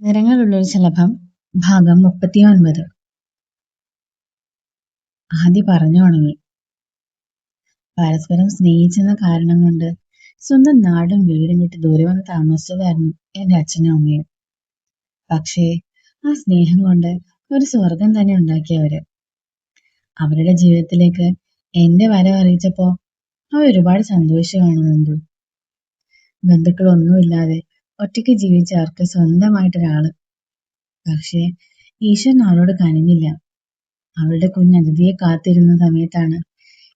നിറങ്ങളുള്ളൊരു ശലഭം ഭാഗം 39. ആദി പറഞ്ഞു തുടങ്ങി. പരസ്പരം സ്നേഹിച്ചെന്ന കാരണം കൊണ്ട് സ്വന്തം നാടും വീടും വിട്ട് ദൂരെ വന്ന് താമസിച്ചതായിരുന്നു എന്റെ അച്ഛനും അമ്മയും. പക്ഷേ ആ സ്നേഹം കൊണ്ട് ഒരു സ്വർഗം തന്നെ ഉണ്ടാക്കിയവര്. അവരുടെ ജീവിതത്തിലേക്ക് എന്റെ വരവ് അറിയിച്ചപ്പോ ഒരുപാട് സന്തോഷമാണെന്നു. ബന്ധുക്കളൊന്നുമില്ലാതെ ഒറ്റയ്ക്ക് ജീവിച്ച അവർക്ക് സ്വന്തമായിട്ടൊരാള്. പക്ഷേ ഈശ്വരൻ അവളോട് കനിഞ്ഞില്ല. അവളുടെ കുഞ്ഞ് അതിഥിയെ കാത്തിരുന്ന സമയത്താണ്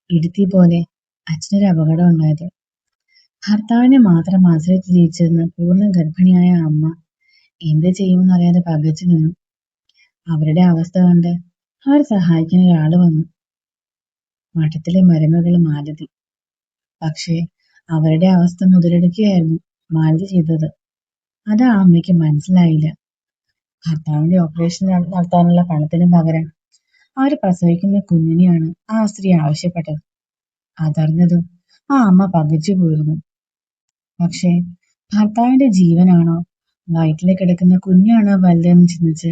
ഇടുത്തി പോലെ അച്ഛനൊരു അപകടം ഉണ്ടായത്. ഭർത്താവിനെ മാത്രം ആശ്രയിച്ച് ജീവിച്ചിരുന്ന പൂർണ്ണ ഗർഭിണിയായ അമ്മ എന്ത് ചെയ്യുമെന്നറിയാതെ പകച്ചു നിന്നു. അവരുടെ അവസ്ഥ കണ്ട് അവർ സഹായിക്കാൻ ഒരാള് വന്നു. മഠത്തിലെ മരുമകൾ മാലതി. പക്ഷേ അവരുടെ അവസ്ഥ മുതലെടുക്കുകയായിരുന്നു മാലതി ചെയ്തത്. അത് ആ അമ്മയ്ക്ക് മനസ്സിലായില്ല. ഭർത്താവിന്റെ ഓപ്പറേഷൻ നടത്താനുള്ള പണത്തിന് പകരം അവർ പ്രസവിക്കുന്ന കുഞ്ഞിനെയാണ് ആ സ്ത്രീ ആവശ്യപ്പെട്ടത്. അതറിഞ്ഞതും ആ അമ്മ പകച്ചു പോയിരുന്നു. പക്ഷേ ഭർത്താവിന്റെ ജീവനാണോ വയറ്റിൽ കിടക്കുന്ന കുഞ്ഞാണോ വലുതെന്ന് ചിന്തിച്ച്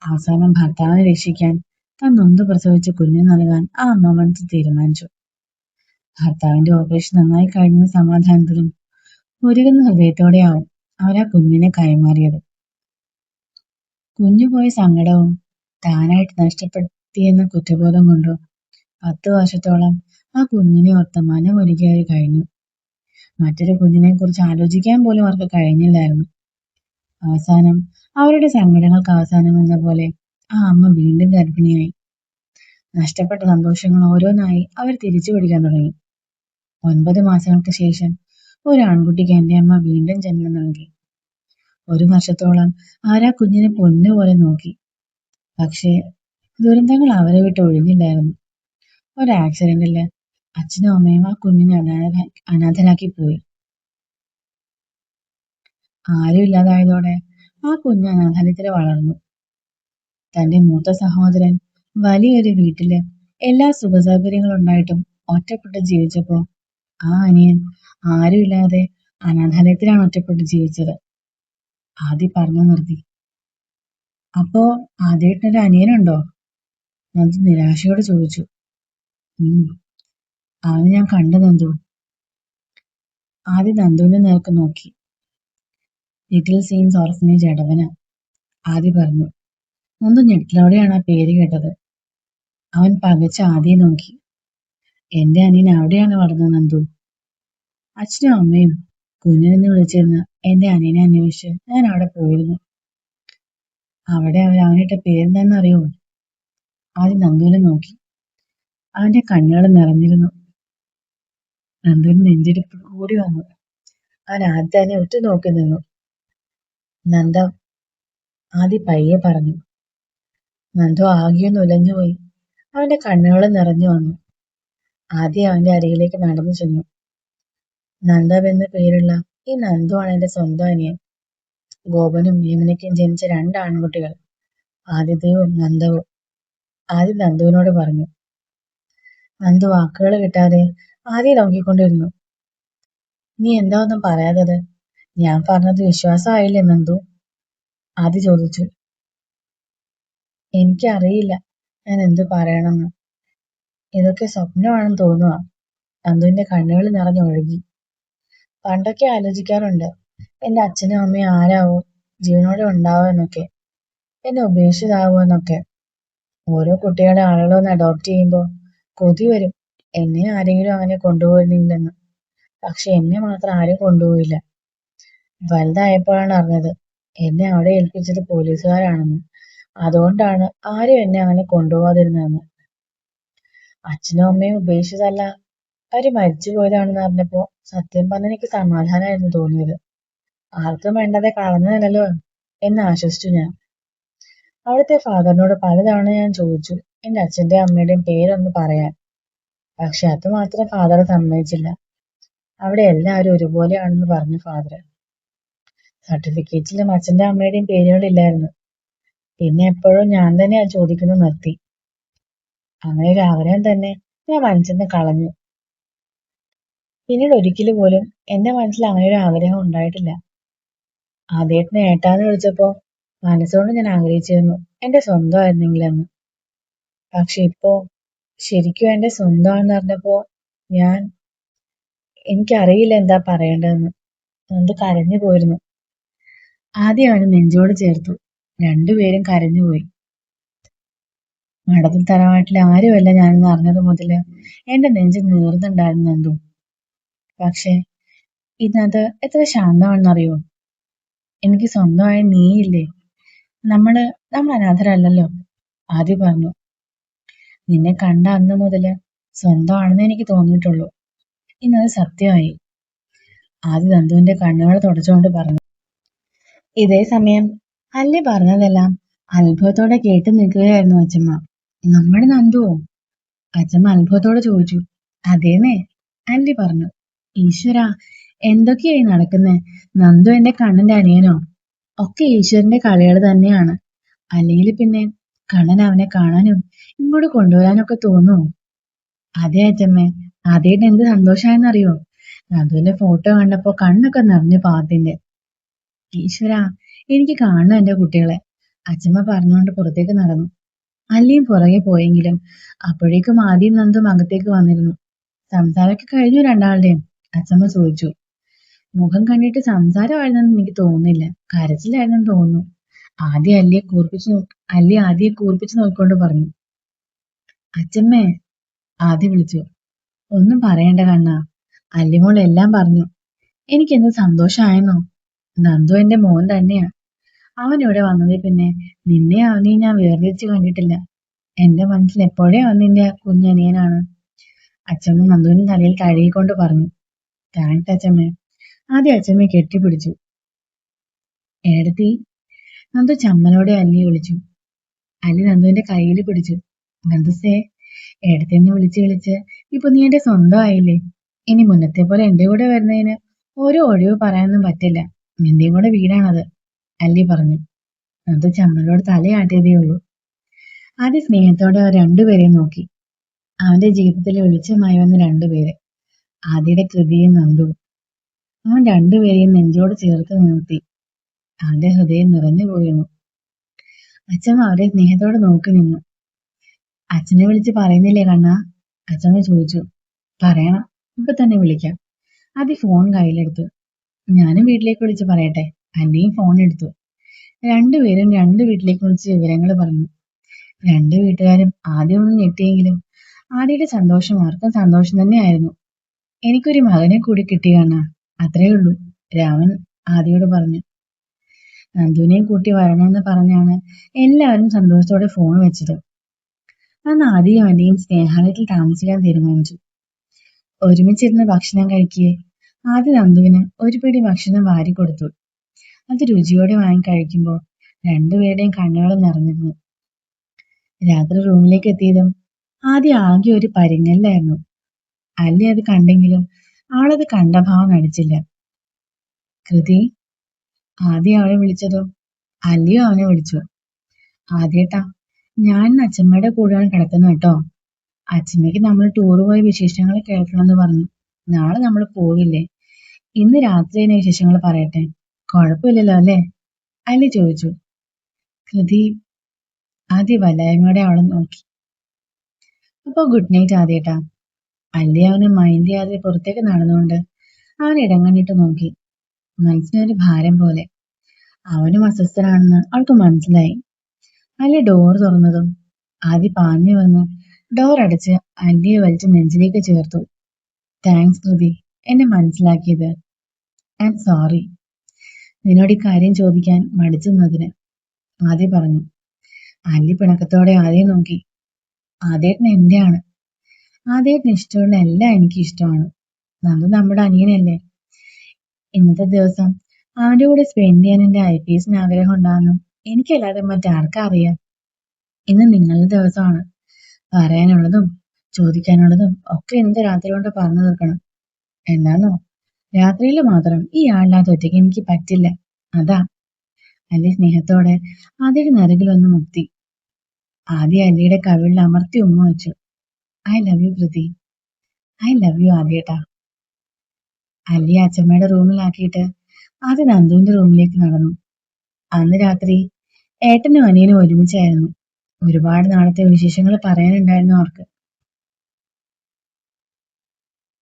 അവസാനം ഭർത്താവിനെ രക്ഷിക്കാൻ താൻ നൊന്ത് പ്രസവിച്ച കുഞ്ഞിന് നൽകാൻ ആ അമ്മ മനസ്സിൽ തീരുമാനിച്ചു. ഭർത്താവിന്റെ ഓപ്പറേഷൻ നന്നായി കഴിഞ്ഞ സമാധാനത്തിലും ഒരുങ്ങുന്ന ഹൃദയത്തോടെയാവും അവരാ കുഞ്ഞിനെ കൈമാറിയത്. കുഞ്ഞുപോയ സങ്കടവും താനായിട്ട് നഷ്ടപ്പെടുത്തിയെന്ന കുറ്റബോധം കൊണ്ടോ 10 വർഷത്തോളം ആ കുഞ്ഞിനെ ഓർത്ത് മനമൊരുകിയായി കഴിഞ്ഞു. മറ്റൊരു കുഞ്ഞിനെ കുറിച്ച് ആലോചിക്കാൻ പോലും അവർക്ക് കഴിഞ്ഞില്ലായിരുന്നു. അവസാനം അവരുടെ സങ്കടങ്ങൾക്ക് അവസാനം എന്ന പോലെ ആ അമ്മ വീണ്ടും ഗർഭിണിയായി. നഷ്ടപ്പെട്ട സന്തോഷങ്ങൾ ഓരോന്നായി അവർ തിരിച്ചു പിടിക്കാൻ തുടങ്ങി. 9 മാസങ്ങൾക്ക് ശേഷം ഒരു ആൺകുട്ടിക്ക് എന്റെ അമ്മ വീണ്ടും ജന്മം നൽകി. 1 വർഷത്തോളം ആരാ കുഞ്ഞിനെ പൊന്നുപോലെ നോക്കി. പക്ഷേ ദുരന്തങ്ങൾ അവരെ വിട്ട് ഒഴിഞ്ഞില്ലായിരുന്നു. ഒരു ആക്സിഡന്റില് അച്ഛനും അമ്മയും ആ കുഞ്ഞിനെ അനാഥരാക്കി പോയി. ആരും ഇല്ലാതായതോടെ ആ കുഞ്ഞ് അനാഥാലയത്തിൽ വളർന്നു. തന്റെ മൂത്ത സഹോദരൻ വലിയൊരു വീട്ടില് എല്ലാ സുഖസൗകര്യങ്ങളും ഉണ്ടായിട്ടും ഒറ്റപ്പെട്ട് ജീവിച്ചപ്പോ ആ അനിയൻ ആരുമില്ലാതെ അനാഥാലയത്തിലാണ് ഒറ്റപ്പെട്ട് ജീവിച്ചത്. ആദി പറഞ്ഞു നിർത്തി. അപ്പോ ആദ്യമായിട്ടൊരു അനിയനുണ്ടോ? നന്ദു നിരാശയോട് ചോദിച്ചു. അവന് ഞാൻ കണ്ടു നന്ദു. ആദി നന്ദുവിനെ നേർക്ക് നോക്കി. ലിറ്റിൽ സെയിൻസ് ഓർഫനേജ് എടവന, ആദി പറഞ്ഞു. നന്ദു ഞെട്ടലോടെയാണ് ആ പേര് കേട്ടത്. അവൻ പകച്ച് ആദിയെ നോക്കി. എന്റെ അനിയൻ അവിടെയാണ് വളർന്നത് നന്ദു. അച്ഛനും അമ്മയും കുഞ്ഞിനെന്ന് വിളിച്ചിരുന്ന എന്റെ അനിയനെ അന്വേഷിച്ച് ഞാൻ അവിടെ പോയിരുന്നു. അവിടെ അവനിട്ട പേരെന്താണെന്ന് അറിയുമോ? ആദ്യം നന്ദുവിനെ നോക്കി. അവന്റെ കണ്ണുകൾ നിറഞ്ഞിരുന്നു. നന്ദുവിന് നെഞ്ചിടിപ്പ് കൂടി വന്നു. അവൻ ആദ്യം ഒറ്റ നോക്കി നിന്നു. നന്ദ, ആദി പയ്യെ പറഞ്ഞു. നന്ദു ആകെയൊന്ന് ഉലഞ്ഞുപോയി. അവന്റെ കണ്ണുകൾ നിറഞ്ഞു വന്നു. ആദ്യം അവന്റെ അരികിലേക്ക് നടന്നു ചെന്നു. നന്ദവ് എന്ന പേരുള്ള ഈ നന്ദു ആണ് എന്റെ സ്വന്തം അനിയൻ. ഗോപനും യമുനയ്ക്കും ജനിച്ച 2 ആൺകുട്ടികൾ, ആദിത്യവും നന്ദവും. ആദ്യം നന്ദുവിനോട് പറഞ്ഞു. നന്ദു വാക്കുകൾ കിട്ടാതെ ആദ്യം നോക്കിക്കൊണ്ടിരുന്നു. നീ എന്താ ഒന്നും പറയാത്തത്? ഞാൻ പറഞ്ഞത് വിശ്വാസമായില്ലേ നന്ദു? ആദ്യ ചോദിച്ചു. എനിക്കറിയില്ല ഞാൻ എന്തു പറയണമെന്ന്. ഇതൊക്കെ സ്വപ്നമാണെന്ന് തോന്നുക. നന്ദുവിന്റെ കണ്ണുകൾ നിറഞ്ഞൊഴുകി. പണ്ടൊക്കെ ആലോചിക്കാറുണ്ട് എന്റെ അച്ഛനും അമ്മയും ആരാവോ ജീവനോടെ ഉണ്ടാവോ എന്നൊക്കെ, എന്നെ ഉപേക്ഷിച്ചതാവോ എന്നൊക്കെ. ഓരോ കുട്ടികളെ ആളുകളൊന്ന് അഡോപ്റ്റ് ചെയ്യുമ്പോൾ കൊതി വരും എന്നെ ആരെങ്കിലും അങ്ങനെ കൊണ്ടുപോയിരുന്നില്ലെന്ന്. പക്ഷെ എന്നെ മാത്രം ആരും കൊണ്ടുപോയില്ല. വലുതായപ്പോഴാണ് അറിഞ്ഞത് എന്നെ അവിടെ ഏൽപ്പിച്ചത് പോലീസുകാരാണെന്ന്. അതുകൊണ്ടാണ് ആരും എന്നെ അങ്ങനെ കൊണ്ടുപോകാതിരുന്നതെന്ന്. അച്ഛനും അമ്മയും ഉപേക്ഷിച്ചതല്ല, അവര് മരിച്ചു പോയതാണെന്ന് അറിഞ്ഞപ്പോ സത്യം പറഞ്ഞ എനിക്ക് സമാധാനമായിരുന്നു തോന്നിയത്. ആർക്കും വേണ്ടതെ കളഞ്ഞതല്ലോ എന്ന് ആശ്വസിച്ചു ഞാൻ. അവിടുത്തെ ഫാദറിനോട് പലതവണ ഞാൻ ചോദിച്ചു എന്റെ അച്ഛന്റെയും അമ്മയുടെയും പേരൊന്ന് പറയാൻ. പക്ഷെ അത് മാത്രം ഫാദർ സമ്മതിച്ചില്ല. അവിടെ എല്ലാവരും ഒരുപോലെയാണെന്ന് പറഞ്ഞു ഫാദർ. സർട്ടിഫിക്കറ്റിലും അച്ഛന്റെ അമ്മയുടെയും പേരുകളില്ലായിരുന്നു. പിന്നെ എപ്പോഴും ഞാൻ തന്നെയാ ചോദിക്കുന്നത് നിർത്തി. അങ്ങനെ ഒരു ആഗ്രഹം തന്നെ ഞാൻ മനസ്സിൽ നിന്ന് കളഞ്ഞു. പിന്നീട് ഒരിക്കലും പോലും എന്റെ മനസ്സിൽ അങ്ങനെ ഒരു ആഗ്രഹം ഉണ്ടായിട്ടില്ല. ആദ്യമായിട്ട് ഏട്ടാന്ന് വിളിച്ചപ്പോ മനസ്സുകൊണ്ട് ഞാൻ ആഗ്രഹിച്ചിരുന്നു എന്റെ സ്വന്തമായിരുന്നെങ്കിലെന്ന്. പക്ഷെ ഇപ്പോ ശരിക്കും എന്റെ സ്വന്തമാണെന്ന് അറിഞ്ഞപ്പോ ഞാൻ എനിക്കറിയില്ല എന്താ പറയേണ്ടതെന്ന്. നന്ദു കരഞ്ഞു പോയിരുന്നു. ആദ്യം അവന് നെഞ്ചോട് ചേർത്തു. രണ്ടുപേരും കരഞ്ഞുപോയി. മടത്തിൽ തറവാട്ടിൽ ആരുമല്ല ഞാനെന്ന് അറിഞ്ഞത് മുതല് എന്റെ നെഞ്ച് നീറുന്നുണ്ടായിരുന്നു നന്ദു. പക്ഷെ ഇന്നത് എത്ര ശാന്തമാണെന്നറിയോ? എനിക്ക് സ്വന്തമായ നീയില്ലേ? നമ്മൾ അനാഥരല്ലല്ലോ. ആദ്യ പറഞ്ഞു. നിന്നെ കണ്ട അന്ന് മുതല് സ്വന്തമാണെന്ന് എനിക്ക് തോന്നിയിട്ടുള്ളൂ. ഇന്നത് സത്യമായി. ആദ്യ നന്ദുവിന്റെ കണ്ണുകൾ തുടച്ചുകൊണ്ട് പറഞ്ഞു. ഇതേ സമയം അല്ലി പറഞ്ഞതെല്ലാം അത്ഭുതത്തോടെ കേട്ടു നിൽക്കുകയായിരുന്നു അച്ഛമ്മ. നമ്മുടെ നന്ദുവോ? അച്ഛമ്മ അത്ഭുതത്തോടെ ചോദിച്ചു. അതേന്നേ, അല്ലി പറഞ്ഞു. ഈശ്വരാ, എന്തൊക്കെയായി നടക്കുന്നേ? നന്ദു എന്റെ കണ്ണന്റെ അനിയനോ? ഒക്കെ ഈശ്വരന്റെ കളികൾ തന്നെയാണ്. അല്ലെങ്കിൽ പിന്നെ കണ്ണൻ അവനെ കാണാനും ഇങ്ങോട്ട് കൊണ്ടുവരാനും ഒക്കെ തോന്നുമോ? അതെ അച്ഛമ്മേ, ആദ്യമായിട്ട് എന്ത് സന്തോഷമായെന്നറിയോ? നന്ദുവിന്റെ ഫോട്ടോ കണ്ടപ്പോ കണ്ണൊക്കെ നിറഞ്ഞു പാത്തിന്റെ. ഈശ്വരാ, എനിക്ക് കാണണം എന്റെ കുട്ടികളെ, അച്ഛമ്മ പറഞ്ഞുകൊണ്ട് പുറത്തേക്ക് നടന്നു. അല്ലിയും പുറകെ പോയെങ്കിലും അപ്പോഴേക്കും ആദ്യം നന്ദും അകത്തേക്ക് വന്നിരുന്നു. സംസാരമൊക്കെ കഴിഞ്ഞു രണ്ടാളുടെയും? അച്ഛമ്മ ചോദിച്ചു. മുഖം കണ്ടിട്ട് സംസാരമായിരുന്നെന്ന് എനിക്ക് തോന്നുന്നില്ല, കരച്ചിലായിരുന്നെന്ന് തോന്നുന്നു. അല്ലി ആദ്യയെ കൂർപ്പിച്ചു നോക്കിക്കൊണ്ട് പറഞ്ഞു. അച്ഛമ്മേ, ആദ്യ വിളിച്ചു. ഒന്നും പറയണ്ട കണ്ണാ, അല്ലിമോൾ എല്ലാം പറഞ്ഞു. എനിക്കെന്ത് സന്തോഷമായെന്നോ. നന്ദു എന്റെ മോൻ തന്നെയാ. അവൻ ഇവിടെ വന്നതിൽ പിന്നെ നിന്നെ അവനെയും ഞാൻ വേർതിരിച്ച് കണ്ടിട്ടില്ല. എന്റെ മനസ്സിൽ എപ്പോഴേ അവൻ നിന്റെ കുഞ്ഞനിയനാണ്. അച്ഛമ്മ നന്ദുവിന്റെ തലയിൽ തഴുകിക്കൊണ്ട് പറഞ്ഞു. താങ്ക്സ് അച്ഛമ്മേ. ആദ്യം അച്ഛമ്മയെ കെട്ടിപ്പിടിച്ചു. ഏടത്തി, നന്ദു ചമ്മലോടെ അല്ലിയെ വിളിച്ചു. അല്ലി നന്ദുവിന്റെ കയ്യിൽ പിടിച്ചു. നന്ദുസേ, ഏടത്തിയെന്ന് വിളിച്ച് വിളിച്ച് ഇപ്പൊ നീ എന്റെ സ്വന്തമായില്ലേ. ഇനി മുന്നത്തെ പോലെ എന്റെ കൂടെ വരുന്നതിന് ഒരു ഒഴിവ് പറയാനൊന്നും പറ്റില്ല. നിന്റെയും കൂടെ വീടാണത്, അല്ലി പറഞ്ഞു. നന്ദു ചമ്മലോട് തലയാട്ടിയതേ ഉള്ളൂ. ആദ്യ സ്നേഹത്തോടെ അവർ രണ്ടുപേരെയും നോക്കി. അവന്റെ ജീവിതത്തിൽ വെളിച്ചമായി വന്ന രണ്ടുപേര്, ആദ്യയുടെ കൃതിയും നന്ദുവും. അവൻ രണ്ടുപേരെയും നെഞ്ചോട് ചേർത്ത് നിർത്തി. അവന്റെ ഹൃദയം നിറഞ്ഞു പോയിരുന്നു. അച്ഛമ്മ അവരെ സ്നേഹത്തോടെ നോക്കി നിന്നു. അച്ഛനെ വിളിച്ച് പറയുന്നില്ലേ കണ്ണാ? അച്ഛമ്മ ചോദിച്ചു. പറയണം, ഇപ്പൊ തന്നെ വിളിക്കാം. ആദ്യ ഫോൺ കയ്യിലെടുത്തു. ഞാനും വീട്ടിലേക്ക് വിളിച്ച് പറയട്ടെ? അല്ലിയും ഫോൺ എടുത്തു. രണ്ടുപേരും രണ്ട് വീട്ടിലേക്ക് വിളിച്ച് വിവരങ്ങൾ പറഞ്ഞു. രണ്ടു വീട്ടുകാരും ആദ്യമൊന്നും ഞെട്ടിയെങ്കിലും ആദ്യയുടെ സന്തോഷം ആർക്കും സന്തോഷം തന്നെയായിരുന്നു. എനിക്കൊരു മകനെ കൂടി കിട്ടി കാണാ, അത്രേ ഉള്ളൂ, രാമൻ ആദിയോട് പറഞ്ഞു. നന്ദുവിനെയും കൂട്ടി വരണമെന്ന് പറഞ്ഞാണ് എല്ലാവരും സന്തോഷത്തോടെ ഫോൺ വെച്ചത്. അന്ന് ആദിയും അല്ലിയും സ്നേഹാലയത്തിൽ താമസിക്കാൻ തീരുമാനിച്ചു. ഒരുമിച്ചിരുന്ന് ഭക്ഷണം കഴിക്കുകയെ ആദ്യ നന്ദുവിന് ഒരു പിടി ഭക്ഷണം വാരി കൊടുത്തു. അത് രുചിയോടെ വാങ്ങി കഴിക്കുമ്പോൾ രണ്ടുപേരുടെയും കണ്ണുകൾ നിറഞ്ഞിരുന്നു. രാത്രി റൂമിലേക്ക് എത്തിയതും ആദ്യം ആകെ ഒരു പരിങ്ങലായിരുന്നു. അല്ലി അത് കണ്ടെങ്കിലും അവളത് കണ്ട ഭാവം നടിച്ചില്ല. കൃതി, ആദ്യം അവളെ വിളിച്ചതോ അല്ലിയോ അവനെ വിളിച്ചു. ആദ്യേട്ടാ, ഞാൻ അച്ഛമ്മയുടെ കൂടെയാണ് കിടക്കുന്നത് കേട്ടോ. അച്ഛമ്മയ്ക്ക് നമ്മൾ ടൂർ പോയ വിശേഷങ്ങൾ കേൾക്കണമെന്ന് പറഞ്ഞു. നാളെ നമ്മൾ പോകില്ലേ? ഇന്ന് രാത്രി തന്നെ വിശേഷങ്ങൾ പറയട്ടെ, കുഴപ്പമില്ലല്ലോ അല്ലേ? അല്ലി ചോദിച്ചു. കൃതി ആദ്യ വല്ലായ്മയോടെ അവളെ നോക്കി. അപ്പൊ ഗുഡ് നൈറ്റ് ആദ്യേട്ടാ. അല്ലി അവനെ മൈൻഡ് ചെയ്യാതെ പുറത്തേക്ക് നടന്നുകൊണ്ട് അവൻ ഇടം കണ്ടിട്ട് നോക്കി. മനസ്സിനൊരു ഭാരം പോലെ. അവനും അസ്വസ്ഥനാണെന്ന് അവൾക്ക് മനസ്സിലായി. അല്ലി ഡോർ തുറന്നതും ആദ്യ പാഞ്ഞു വന്ന് ഡോർ അടച്ച് അല്ലിയെ വലിച്ച് നെഞ്ചിലേക്ക് ചേർത്തു. താങ്ക്സ് കൃതി, എന്നെ മനസ്സിലാക്കിയത്. I am sorry. നിന്നോട് ഈ കാര്യം ചോദിക്കാൻ മടിച്ചെന്നതിന്, ആദ്യ പറഞ്ഞു. അല്ലി പിണക്കത്തോടെ ആദ്യം നോക്കി. ആദ്യേട്ടന് എന്റെയാണ്. ആദ്യേട്ടന് ഇഷ്ടമുള്ള എല്ലാം എനിക്ക് ഇഷ്ടമാണ്. നന്ദു നമ്മുടെ അനിയനല്ലേ. ഇന്നത്തെ ദിവസം അവന്റെ കൂടെ സ്പെൻഡ് ചെയ്യാൻ എന്റെ IPS ആഗ്രഹം ഉണ്ടാകുന്നു. എനിക്കല്ലാതെ മറ്റാർക്കാ അറിയാം. ഇന്ന് നിങ്ങളുടെ ദിവസമാണ്. പറയാനുള്ളതും ചോദിക്കാനുള്ളതും ഒക്കെ ഇന്നത്തെ രാത്രി കൊണ്ട് പറഞ്ഞു തീർക്കണം. എന്നാന്നോ, രാത്രിയിൽ മാത്രം ഈ ആളില്ലാത്ത ഒറ്റയ്ക്ക് എനിക്ക് പറ്റില്ല. അതാ. അല്ലി സ്നേഹത്തോടെ ആദ്യയുടെ നരകിലൊന്ന് മുക്തി. ആദ്യ അല്ലിയുടെ കവിളിൽ അമർത്തി ഉമ്മ വെച്ചു. I love you Kriti. I love you ആദ്യേട്ടാ. അല്ലി അച്ഛമ്മയുടെ റൂമിലാക്കിയിട്ട് ആദ്യ നന്ദുവിന്റെ റൂമിലേക്ക് നടന്നു. അന്ന് രാത്രി ഏട്ടനും അനിയനും ഒരുമിച്ചായിരുന്നു. ഒരുപാട് നാളത്തെ വിശേഷങ്ങൾ പറയാനുണ്ടായിരുന്നു അവർക്ക്.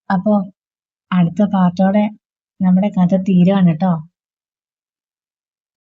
അപ്പോ അടുത്ത പാർട്ടോടെ നമ്മുടെ കഥ തീരുകയാണ് കേട്ടോ.